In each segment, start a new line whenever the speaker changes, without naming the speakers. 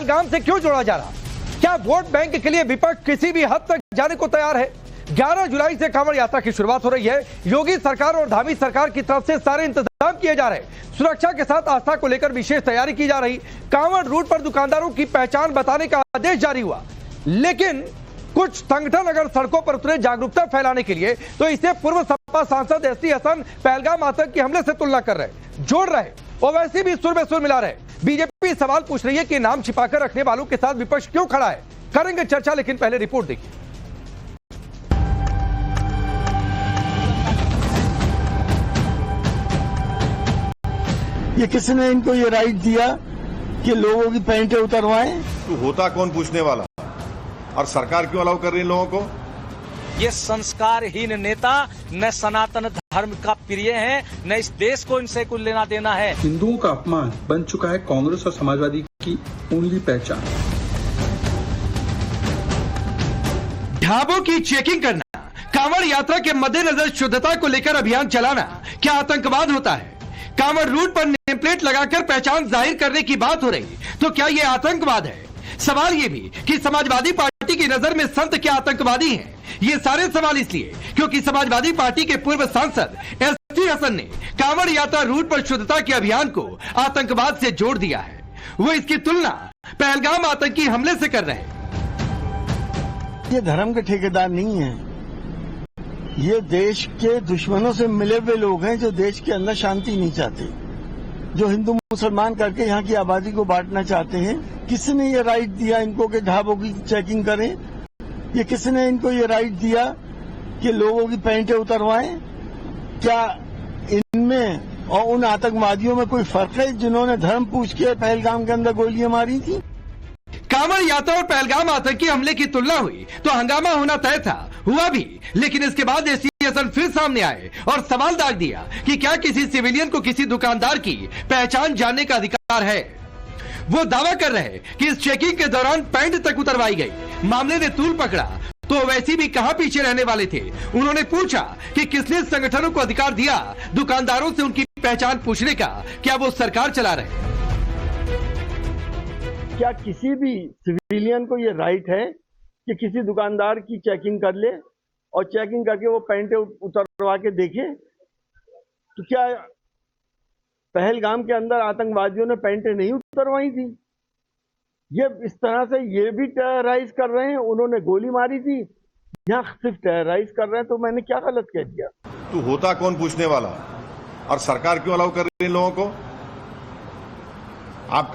पहलगाम से क्यों जोड़ा जा रहा? क्या वोट बैंक के लिए विपक्ष किसी भी हद तक जाने को तैयार है? 11 जुलाई से कांवड़ यात्रा की शुरुआत हो रही है। योगी सरकार और धामी सरकार की तरफ से सारे इंतजाम किए जा रहे हैं। सुरक्षा के साथ आस्था को लेकर विशेष तैयारी की जा रही। कांवड़ रूट पर दुकानदारों की पहचान बताने का आदेश जारी हुआ, लेकिन कुछ संगठन अगर सड़कों पर उतरे जागरूकता फैलाने के लिए तो इसे पूर्व सपा सांसद एसटी हसन पहलगाम आतंकी हमले से तुलना कर रहे, जोड़ रहे। ओवैसी भी सुर में सुर मिला रहे। बीजेपी सवाल पूछ रही है कि नाम छिपाकर रखने वालों के साथ विपक्ष क्यों खड़ा है। करेंगे चर्चा, लेकिन पहले रिपोर्ट देखिए।
ये किसने इनको ये राइट दिया कि लोगों की पैंटें उतरवाएं?
तू होता कौन पूछने वाला, और सरकार क्यों अलाउ कर रही है लोगों को?
ये संस्कारहीन नेता न सनातन धर्म का प्रिय है, न इस देश को इनसे कुछ लेना देना है।
हिंदुओं का अपमान बन चुका है कांग्रेस और समाजवादी की ओनली पहचान।
ढाबों की चेकिंग करना, कांवड़ यात्रा के मद्देनजर शुद्धता को लेकर अभियान चलाना क्या आतंकवाद होता है? कांवड़ रूट पर नेम प्लेट लगाकर पहचान जाहिर करने की बात हो रही, तो क्या यह आतंकवाद है? सवाल ये भी कि समाजवादी पार्टी की नजर में संत क्या आतंकवादी हैं? ये सारे सवाल इसलिए क्योंकि समाजवादी पार्टी के पूर्व सांसद एसटी हसन ने कांवड़ यात्रा रूट पर शुद्धता के अभियान को आतंकवाद से जोड़ दिया है। वो इसकी तुलना पहलगाम आतंकी हमले से कर रहे हैं।
ये धर्म के ठेकेदार नहीं है, ये देश के दुश्मनों से मिले हुए लोग हैं जो देश के अंदर शांति नहीं चाहते, जो हिंदू मुसलमान करके यहाँ की आबादी को बांटना चाहते हैं। किसने ये राइट दिया इनको कि ढाबों की चेकिंग करें? ये किसने इनको ये राइट दिया कि लोगों की पैंटें उतरवाएं? क्या इनमें और उन आतंकवादियों में कोई फर्क है जिन्होंने धर्म पूछ के पहलगाम के अंदर गोलियां मारी थी?
कांवड़ यात्रा और पहलगाम आतंकी हमले की तुलना हुई तो हंगामा होना तय था, हुआ भी। लेकिन इसके बाद एसटी हसन फिर सामने आए और सवाल दाग दिया कि क्या किसी सिविलियन को किसी दुकानदार की पहचान जानने का अधिकार है? वो दावा कर रहे कि इस चेकिंग के दौरान पैंट तक उतरवाई गई। मामले ने तूल पकड़ा तो वैसे भी कहां पीछे रहने वाले थे। उन्होंने पूछा कि किसने संगठनों को अधिकार दिया दुकानदारों से उनकी पहचान पूछने का? क्या वो सरकार चला रहे?
क्या किसी भी सिविलियन को ये राइट है कि किसी दुकानदार की चेकिंग कर ले और चेकिंग करके वो पैंटें उतरवा के देखे? तो क्या पहलगाम के अंदर आतंकवादियों ने पैंटें नहीं उतरवाई थी? ये इस तरह से ये भी टेरराइज कर रहे हैं। उन्होंने गोली मारी थी, यहाँ सिर्फ टेरराइज कर रहे हैं। तो मैंने क्या गलत कह दिया?
तू होता कौन पूछने वाला, और सरकार क्यों अलाउ कर रही है लोगों को? आप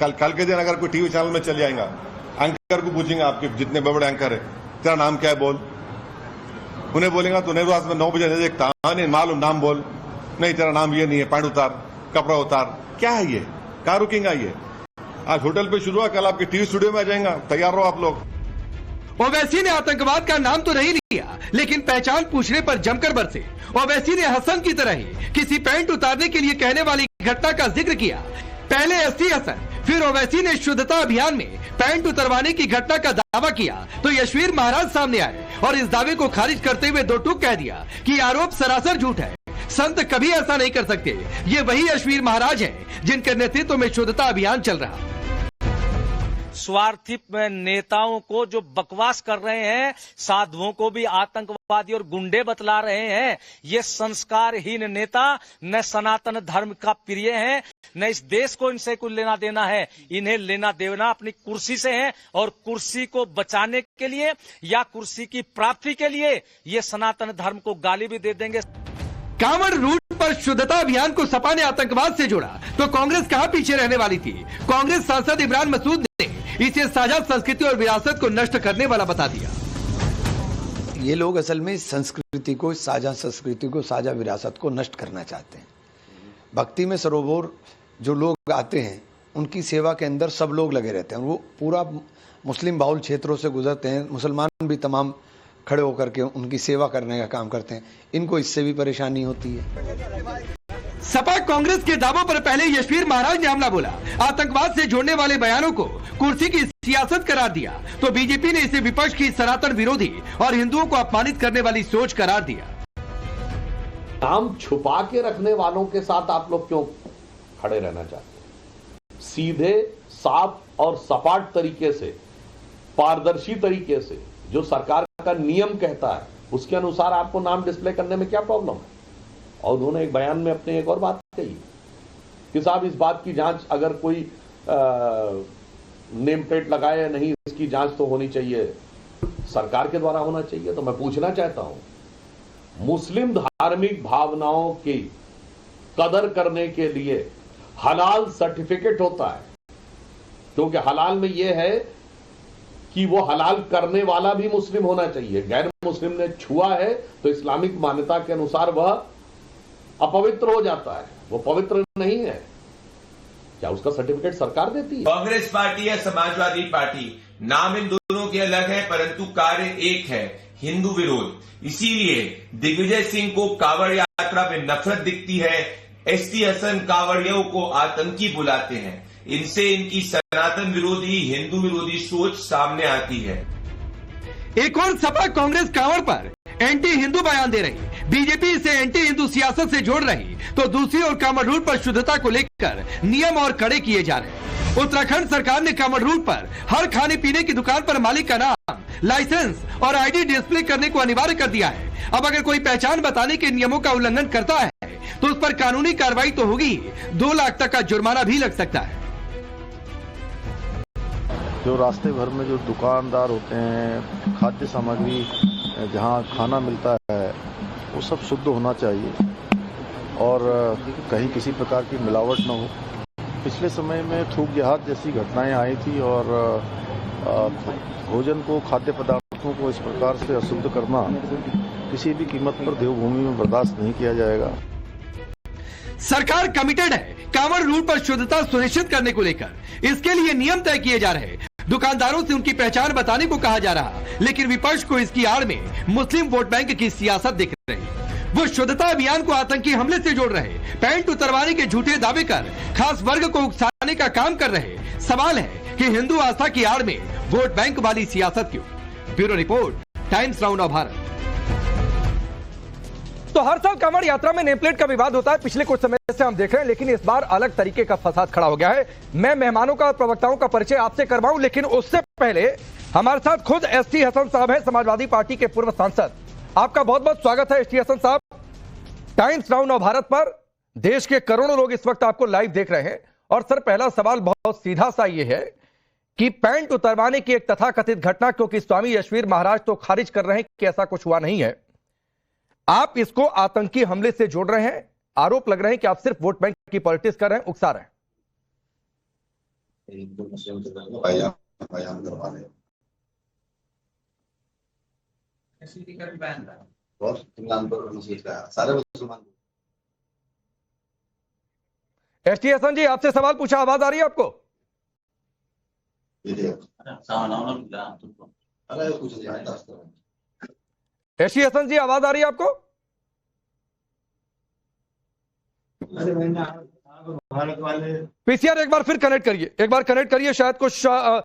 कल के दिन अगर कोई टीवी चैनल में चले जाएगा, एंकर को पूछेंगे आपके जितने बड़े एंकर है, तेरा नाम क्या है बोल। उन्हें बोलेगा तूने रोज में 9 बजे नहीं देखता, नहीं मालूम नाम बोल, नहीं तेरा नाम ये नहीं है, पैंट उतार, कपड़ा उतार। क्या है ये? कहाँ रुकेगा ये? आज होटल पे शुरू हुआ, कल आपके टीवी स्टूडियो में आ जाएगा। तैयार रहो आप लोग।
ओवैसी ने आतंकवाद का नाम तो नहीं लिया, लेकिन पहचान पूछने पर जमकर बरसे। ओवैसी ने हसन की तरह ही किसी पैंट उतारने के लिए कहने वाली घटना का जिक्र किया। पहले एसटी हसन, फिर ओवैसी ने शुद्धता अभियान में पैंट उतरवाने की घटना का दावा किया तो यशवीर महाराज सामने आए और इस दावे को खारिज करते हुए दो टूक कह दिया कि आरोप सरासर झूठ है, संत कभी ऐसा नहीं कर सकते। ये वही यशवीर महाराज हैं जिनके नेतृत्व में शुद्धता अभियान चल रहा।
स्वार्थी नेताओं को जो बकवास कर रहे हैं, साधुओं को भी आतंकवादी और गुंडे बतला रहे हैं। ये संस्कारहीन नेता न सनातन धर्म का प्रिय है, न इस देश को इनसे कुछ लेना देना है। इन्हें लेना देना अपनी कुर्सी से है, और कुर्सी को बचाने के लिए या कुर्सी की प्राप्ति के लिए ये सनातन धर्म को गाली भी दे देंगे।
कांवड़ रूट पर शुद्धता अभियान को सपा ने आतंकवाद से जोड़ा तो कांग्रेस कहां पीछे रहने वाली थी? कांग्रेस सांसद इमरान मसूद ने इसे साझा संस्कृति और विरासत को नष्ट करने वाला बता दिया।
ये लोग असल में इस संस्कृति को, इस साझा संस्कृति को, साझा विरासत को नष्ट करना चाहते हैं। भक्ति में सरोवर जो लोग आते हैं उनकी सेवा के अंदर सब लोग लगे रहते हैं। वो पूरा मुस्लिम बाहुल क्षेत्रों से गुजरते हैं, मुसलमान भी तमाम खड़े होकर के उनकी सेवा करने का काम करते हैं। इनको इससे भी परेशानी होती है।
सपा कांग्रेस के दावों पर पहले यशवीर महाराज ने हमला बोला, आतंकवाद से जोड़ने वाले बयानों को कुर्सी की सियासत करार दिया तो बीजेपी ने इसे विपक्ष की सनातन विरोधी और हिंदुओं को अपमानित करने वाली सोच करार दिया।
नाम छुपा के रखने वालों के साथ आप लोग क्यों खड़े रहना चाहते हैं? सीधे साफ और सपाट तरीके से, पारदर्शी तरीके से जो सरकार का नियम कहता है उसके अनुसार आपको नाम डिस्प्ले करने में क्या प्रॉब्लम है। और उन्होंने एक बयान में अपने एक और बात कही कि साहब इस बात की जांच, अगर कोई नेम प्लेट लगाए या नहीं, इसकी जांच तो होनी चाहिए, सरकार के द्वारा होना चाहिए। तो मैं पूछना चाहता हूं, मुस्लिम धार्मिक भावनाओं की कदर करने के लिए हलाल सर्टिफिकेट होता है, क्योंकि हलाल में यह है कि वो हलाल करने वाला भी मुस्लिम होना चाहिए। गैर मुस्लिम ने छुआ है तो इस्लामिक मान्यता के अनुसार वह अपवित्र हो जाता है, वो पवित्र नहीं है। क्या उसका सर्टिफिकेट सरकार देती है?
कांग्रेस पार्टी या समाजवादी पार्टी, नाम इन दोनों के अलग है परंतु कार्य एक है, हिंदू विरोध। इसीलिए दिग्विजय सिंह को कांवड़ यात्रा में नफरत दिखती है, एसटी हसन कांवड़ियों को आतंकी बुलाते हैं, इनसे इनकी सनातन विरोधी, हिंदू विरोधी सोच सामने आती है।
एक और सपा कांग्रेस कांवड़ पर एंटी हिंदू बयान दे रही, बीजेपी इसे एंटी हिंदू सियासत से जोड़ रही, तो दूसरी ओर कांवड़ रूट पर शुद्धता को लेकर नियम और कड़े किए जा रहे। उत्तराखंड सरकार ने कांवड़ रूट पर हर खाने पीने की दुकान पर मालिक का नाम, लाइसेंस और आईडी डिस्प्ले करने को अनिवार्य कर दिया है। अब अगर कोई पहचान बताने के नियमों का उल्लंघन करता है तो उस पर कानूनी कार्रवाई तो होगी, 2 लाख तक का जुर्माना भी लग सकता है।
जो रास्ते भर में जो दुकानदार होते हैं, खाद्य सामग्री जहाँ खाना मिलता है वो सब शुद्ध होना चाहिए और कहीं किसी प्रकार की मिलावट न हो। पिछले समय में थूक जहाज जैसी घटनाएं आई थी और भोजन को, खाद्य पदार्थों को इस प्रकार से अशुद्ध करना किसी भी कीमत पर देवभूमि में बर्दाश्त नहीं किया जाएगा।
सरकार कमिटेड है कांवड़ रूट पर शुद्धता सुनिश्चित करने को लेकर। इसके लिए नियम तय किए जा रहे, दुकानदारों से उनकी पहचान बताने को कहा जा रहा, लेकिन विपक्ष को इसकी आड़ में मुस्लिम वोट बैंक की सियासत दिख रही। वो शुद्धता अभियान को आतंकी हमले से जोड़ रहे, पैंट उतरवाने के झूठे दावे कर खास वर्ग को उकसाने का काम कर रहे। सवाल है कि हिंदू आस्था की आड़ में वोट बैंक वाली सियासत क्यों? ब्यूरो रिपोर्ट, टाइम्स नाउ नव भारत। तो हर साल कांवड़ यात्रा में नेम प्लेट का विवाद होता है, पिछले कुछ समय से हम देख रहे हैं, लेकिन इस बार अलग तरीके का फसाद खड़ा हो गया है। मैं मेहमानों का, प्रवक्ताओं का परिचय आपसे करवाऊं, लेकिन उससे पहले हमारे साथ खुद एसटी हसन साहब हैं, समाजवादी पार्टी के पूर्व सांसद। आपका बहुत बहुत स्वागत है एसटी हसन साहब। टाइम्स नाउ नव भारत पर देश के करोड़ों लोग इस वक्त आपको लाइव देख रहे हैं। और सर, पहला सवाल बहुत सीधा सा ये है कि पैंट उतरवाने की एक तथाकथित घटना, क्योंकि स्वामी यशवीर महाराज तो खारिज कर रहे हैं कि ऐसा कुछ हुआ नहीं है, आप इसको आतंकी हमले से जोड़ रहे हैं। आरोप लग रहे हैं कि आप सिर्फ वोट बैंक की पॉलिटिक्स कर रहे हैं, उकसा रहे हैं। एसटी हसन जी, आपसे सवाल पूछा, आवाज आ रही है आपको? एसटी हसन जी, आवाज आ रही है आपको? पीसीआर एक बार फिर कनेक्ट करिए, एक बार कनेक्ट करिए, शायद कुछ